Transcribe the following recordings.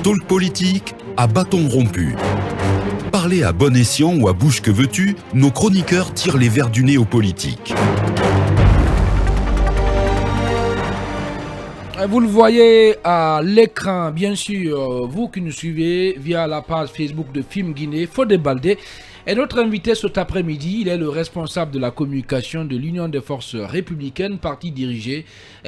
Talk politique à bâton rompu. Parler à bon escient ou à bouche que veux-tu, nos chroniqueurs tirent les vers du nez aux politiques. Vous le voyez à l'écran, bien sûr, vous qui nous suivez via la page Facebook de Film Guinée, Fodé Baldé est notre invité cet après-midi. Il est le responsable de la communication de l'Union des forces républicaines, parti dirigé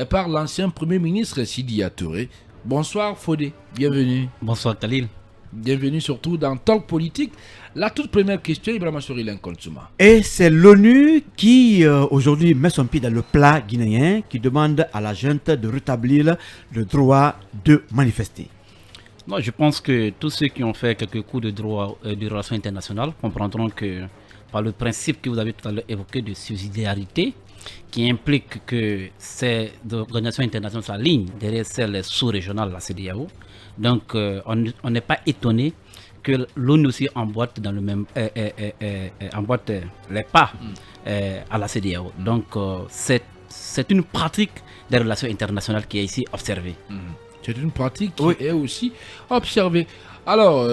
par l'ancien Premier ministre Sidi Touré. Bonsoir Fodé, bienvenue. Bonsoir Khalil. Bienvenue surtout dans Talk Politique. La toute première question, Ibrahima Sorilin Koltsuma. Et c'est l'ONU qui aujourd'hui met son pied dans le plat guinéen, qui demande à la junte de rétablir le droit de manifester. Non, je pense que tous ceux qui ont fait quelques cours de droit de relations internationales comprendront que par le principe que vous avez tout à l'heure évoqué de subsidiarité, qui implique que ces organisations internationales s'alignent derrière celles sous-régionales, la CEDEAO. Donc, on n'est pas étonné que l'ONU aussi emboîte dans le même emboîte les pas à la CEDEAO. Donc, c'est une pratique des relations internationales qui est ici observée. C'est une pratique qui est aussi observée. Alors,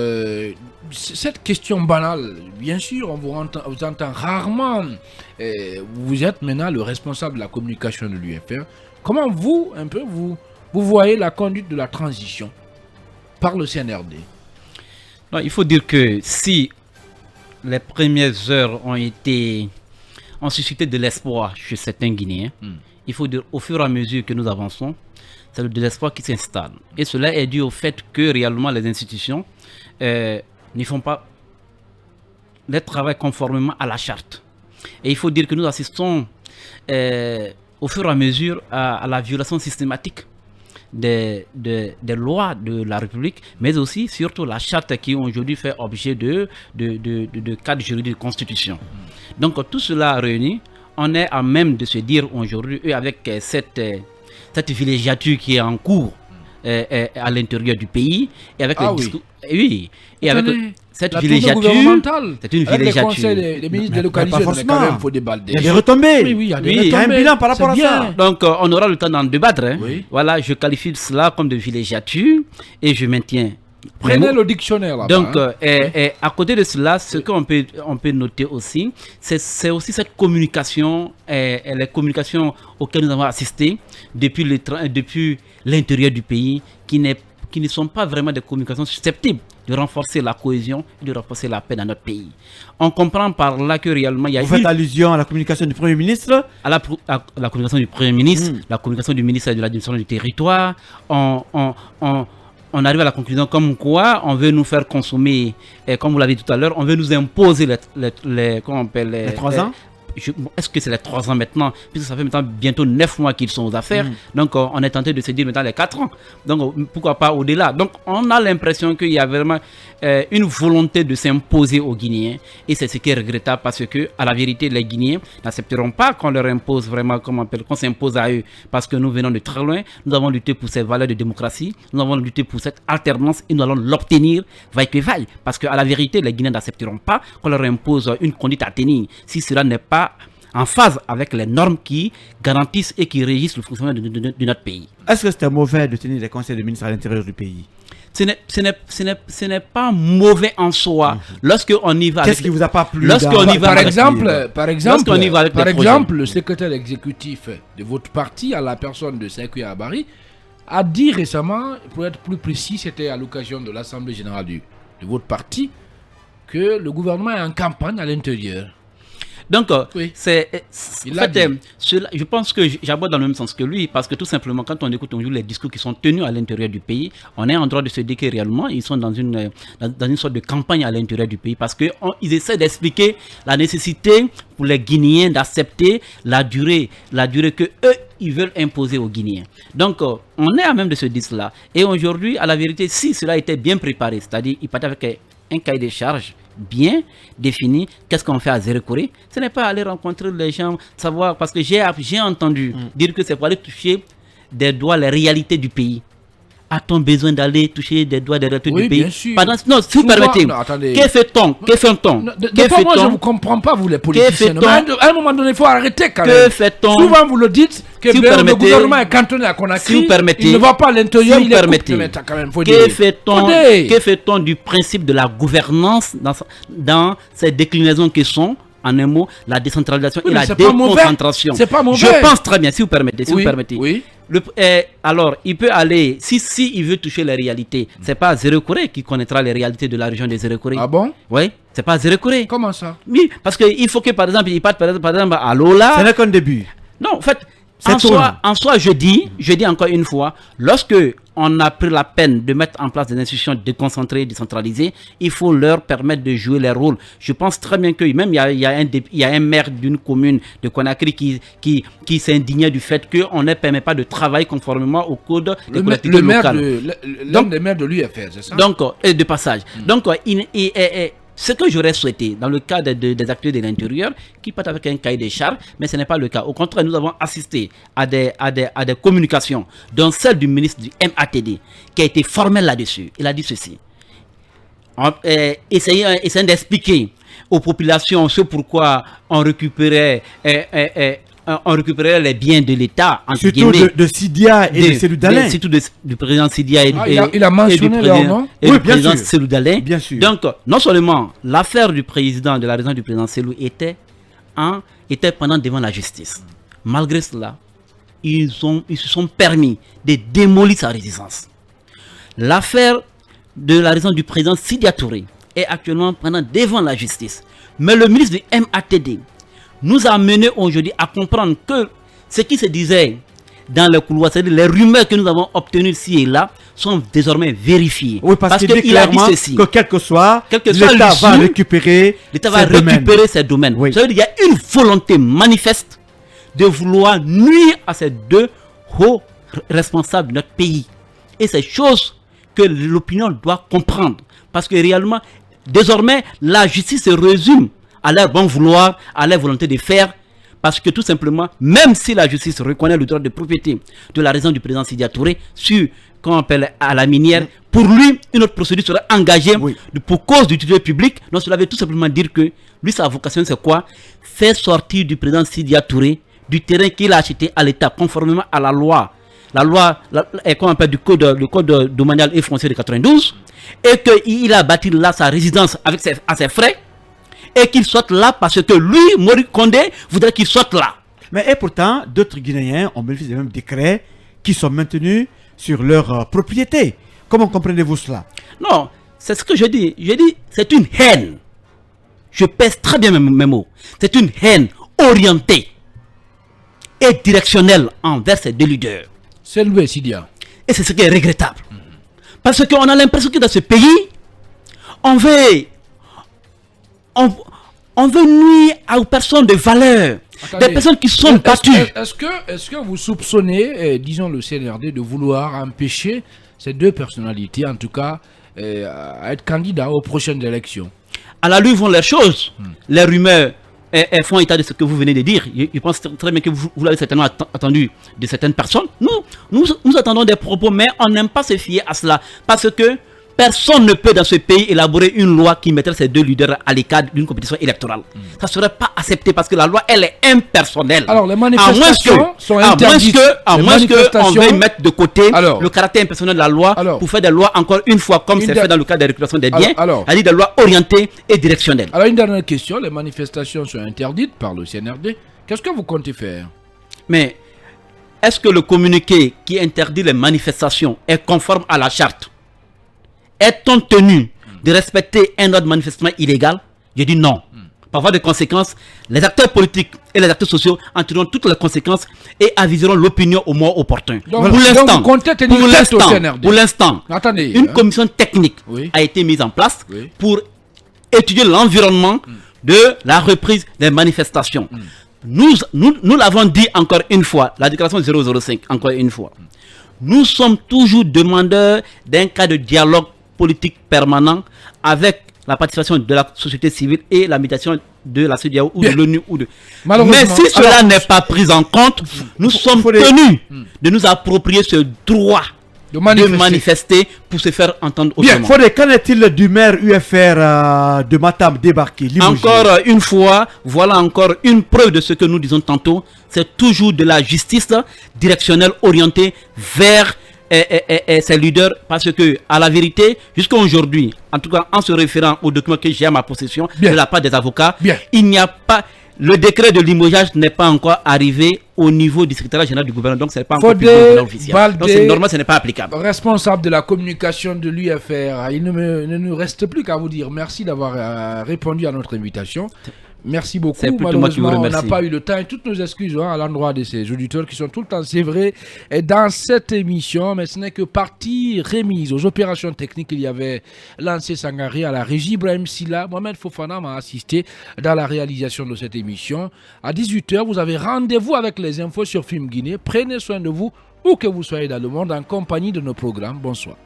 cette question banale, bien sûr, on vous entend rarement. Vous êtes maintenant le responsable de la communication de l'UFR. Comment vous voyez la conduite de la transition par le CNRD? Non, il faut dire que si les premières heures ont suscité de l'espoir chez certains Guinéens, il faut dire au fur et à mesure que nous avançons, c'est de l'espoir qui s'installe. Et cela est dû au fait que réellement les institutions ne font pas leur travail conformément à la charte. Et il faut dire que nous assistons au fur et à mesure à la violation systématique des lois de la République, mais aussi surtout la charte qui aujourd'hui fait objet de cadre juridique de constitution. Donc tout cela réuni, on est à même de se dire aujourd'hui, avec cette villégiature qui est en cours à l'intérieur du pays, et avec le discours. Oui, et avec cette villégiature, c'est une villégiature. Le conseil des ministres délocalisés, il y a des retombées. Oui, il y a des retombées. Il y a un bilan par rapport à ça. Donc, on aura le temps d'en débattre. Hein. Oui. Voilà, je qualifie cela comme de villégiature et je maintiens. Prenez le dictionnaire là-bas. Donc, à côté de cela, ce qu'on peut noter aussi, c'est aussi cette communication, les communications auxquelles nous avons assisté depuis l'intérieur du pays, qui ne sont pas vraiment des communications susceptibles de renforcer la cohésion et de renforcer la paix dans notre pays. On comprend par là que réellement il y a Vous faites allusion à la communication du Premier ministre? À la communication du Premier ministre, la communication du ministre de l'administration du territoire. On arrive à la conclusion comme quoi on veut nous faire consommer, comme vous l'avez dit tout à l'heure, on veut nous imposer les 3 ans. Est-ce que c'est les 3 ans maintenant? Puisque ça fait maintenant bientôt 9 mois qu'ils sont aux affaires. Donc on est tenté de se dire maintenant les 4 ans. Donc pourquoi pas au-delà? Donc on a l'impression qu'il y a vraiment une volonté de s'imposer aux Guinéens. Et c'est ce qui est regrettable parce que, à la vérité, les Guinéens n'accepteront pas qu'on leur impose vraiment, qu'on s'impose à eux. Parce que nous venons de très loin. Nous avons lutté pour ces valeurs de démocratie. Nous avons lutté pour cette alternance et nous allons l'obtenir vaille que vaille. Parce qu'à la vérité, les Guinéens n'accepteront pas qu'on leur impose une conduite à tenir. Si cela n'est pas en phase avec les normes qui garantissent et qui régissent le fonctionnement de notre pays. Est-ce que c'était mauvais de tenir des conseils de ministres à l'intérieur du pays? Ce n'est pas mauvais en soi. Lorsqu'on y va. Qu'est-ce qui vous a pas plu? Par exemple, le secrétaire exécutif de votre parti, à la personne de Sékou Abari, a dit récemment, pour être plus précis, c'était à l'occasion de l'Assemblée générale de votre parti, que le gouvernement est en campagne à l'intérieur. Donc, je pense que j'aborde dans le même sens que lui, parce que tout simplement, quand on écoute les discours qui sont tenus à l'intérieur du pays, on est en droit de se dire que réellement, ils sont dans une sorte de campagne à l'intérieur du pays, parce qu'ils essaient d'expliquer la nécessité pour les Guinéens d'accepter la durée que eux, ils veulent imposer aux Guinéens. Donc, on est à même de se dire cela. Et aujourd'hui, à la vérité, si cela était bien préparé, c'est-à-dire, il partait avec un cahier de charges bien défini, qu'est-ce qu'on fait à Zérekoré? Ce n'est pas aller rencontrer les gens, savoir, parce que j'ai entendu dire que c'est pour aller toucher des doigts les réalités du pays. A-t-on besoin d'aller toucher des droits des retraités Oui, du pays bien sûr. Non, si vous Souvent- permettez, non, attendez. que fait-on Des fois, moi, je ne vous comprends pas, vous les politiciens. fait-on? Mais à un moment donné, il faut arrêter quand Que même. fait-on? Souvent, vous le dites, que Si vous le permettez- gouvernement est cantonné à Conakry. Si vous permettez- Il ne va pas à l'intérieur, si vous il est permettez, coupé. Mais quand même, faut Que dire. fait-on Faudrait. que fait-on du principe de la gouvernance dans ces déclinaisons qui sont, en un mot, la décentralisation Oui, et mais la c'est pas mauvais. déconcentration? C'est pas mauvais. Je pense très bien, si vous permettez. Oui, vous permettez. oui. Alors, il peut aller, si il veut toucher les réalités, c'est pas Zéro Corée qui connaîtra les réalités de la région des Zéro Corée. Ah bon? Oui, c'est pas Zéro Corée. Comment ça? Oui, parce qu'il faut que, par exemple, il parte par exemple à Lola. Ce n'est qu'un début. Non, en fait, C'est en soi, je dis encore une fois, lorsque on a pris la peine de mettre en place des institutions déconcentrées, décentralisées, il faut leur permettre de jouer leur rôle. Je pense très bien que même il y a un maire d'une commune de Conakry qui s'est indigné du fait qu'on ne permet pas de travailler conformément au code des collectivités Le maire locales. l'un des maires de l'UFR, c'est ça? Donc, de passage. Donc, ce que j'aurais souhaité dans le cas des acteurs de l'intérieur qui partent avec un cahier des charges, mais ce n'est pas le cas. Au contraire, nous avons assisté à des communications, dont celle du ministre du MATD, qui a été formel là-dessus. Il a dit ceci. Essayant d'expliquer aux populations ce pourquoi on récupérait les biens de l'État, entre Surtout guillemets, de Sidia et de Cellou Dalein. surtout du président Sidia et, il a mentionné et du leur président, nom. et Oui, du bien président sûr. Cellou Dalein. Bien sûr. Donc, non seulement l'affaire du président de la région du président Cellou était pendant devant la justice. Malgré cela, ils se sont permis de démolir sa résidence. L'affaire de la région du président Sidia Touré est actuellement pendant devant la justice. Mais le ministre du MATD nous a mené aujourd'hui à comprendre que ce qui se disait dans les couloirs, c'est-à-dire les rumeurs que nous avons obtenues ici et là, sont désormais vérifiées. Oui, parce qu'il dit qu'il a dit clairement ceci. que quel que soit, l'issue, l'État va récupérer ces domaines. Oui. Ça veut dire qu'il y a une volonté manifeste de vouloir nuire à ces deux hauts responsables de notre pays. Et c'est chose que l'opinion doit comprendre. Parce que réellement, désormais, la justice se résume à leur bon vouloir, à leur volonté de faire. Parce que tout simplement, même si la justice reconnaît le droit de propriété de la région du président Sidia Touré sur, qu'on appelle à la minière, pour lui, une autre procédure serait engagée pour cause d'utilité publique. Donc cela veut tout simplement dire que lui, sa vocation, c'est quoi? Faire sortir du président Sidia Touré du terrain qu'il a acheté à l'État conformément à la loi. La loi, qu'on appelle le code domanial et foncier de 92, et qu'il a bâti là sa résidence à ses frais, et qu'il sorte là parce que lui, Mori Kondé, voudrait qu'il sorte là. Mais et pourtant, d'autres Guinéens ont bénéficié des mêmes décrets qui sont maintenus sur leur propriété. Comment comprenez-vous cela? Non, c'est ce que je dis. Je dis, c'est une haine. Je pèse très bien mes mots. C'est une haine orientée et directionnelle envers ces deux leaders. C'est Louis Sidia. Et c'est ce qui est regrettable. Parce qu'on a l'impression que dans ce pays, on veut nuire aux personnes de valeur. Attendez. Des personnes qui sont battues. Est-ce que vous soupçonnez, disons, le CNRD de vouloir empêcher ces deux personnalités, en tout cas, à être candidats aux prochaines élections? À la lutte vont les choses. Les rumeurs font état de ce que vous venez de dire. Je pense très bien que vous l'avez certainement attendu de certaines personnes. Nous attendons des propos, mais on n'aime pas se fier à cela. Parce que personne ne peut dans ce pays élaborer une loi qui mettrait ces deux leaders à l'écart d'une compétition électorale. Ça ne serait pas accepté parce que la loi, elle est impersonnelle. Alors, les manifestations sont interdites. À moins qu'on veuille mettre de côté le caractère impersonnel de la loi pour faire des lois, encore une fois, comme c'est fait dans le cas de la récupération des biens, c'est-à-dire des lois orientées et directionnelles. Alors, une dernière question. Les manifestations sont interdites par le CNRD. Qu'est-ce que vous comptez faire? Mais est-ce que le communiqué qui interdit les manifestations est conforme à la charte? Est-on tenu de respecter un ordre manifestement illégal? Je dis non. Par voie de conséquences, les acteurs politiques et les acteurs sociaux en tireront toutes les conséquences et aviseront l'opinion au moment opportun. Donc, pour l'instant, une commission technique a été mise en place pour étudier l'environnement de la reprise des manifestations. Nous l'avons dit encore une fois, la déclaration 005, encore une fois. Nous sommes toujours demandeurs d'un cas de dialogue politique permanent avec la participation de la société civile et la médiation de la CEDEAO ou de l'ONU. Mais si cela n'est pas pris en compte, nous sommes tenus de nous approprier ce droit De de manifester pour se faire entendre autrement. Bien, Fodé, qu'en est-il du maire UFR de Matam débarqué, limogé? Encore une fois, voilà encore une preuve de ce que nous disons tantôt. C'est toujours de la justice directionnelle orientée vers ses leaders, parce que, à la vérité, jusqu'à aujourd'hui, en tout cas en se référant aux documents que j'ai à ma possession, de la part des avocats, il n'y a pas... Le décret de limogeage n'est pas encore arrivé au niveau du secrétariat général du gouvernement, donc ce n'est pas encore publié officiel. Donc normalement, ce n'est pas applicable. Responsable de la communication de l'UFR, il ne nous reste plus qu'à vous dire merci d'avoir répondu à notre invitation. Merci beaucoup. Malheureusement, on n'a pas eu le temps, et toutes nos excuses à l'endroit de ces auditeurs qui sont tout le temps, c'est vrai, dans cette émission, mais ce n'est que partie remise aux opérations techniques. Il y avait Lancé Sangari à la régie, Ibrahim Silla, Mohamed Fofana m'a assisté dans la réalisation de cette émission. À 18h, vous avez rendez-vous avec les infos sur Film Guinée. Prenez soin de vous, où que vous soyez dans le monde, en compagnie de nos programmes. Bonsoir.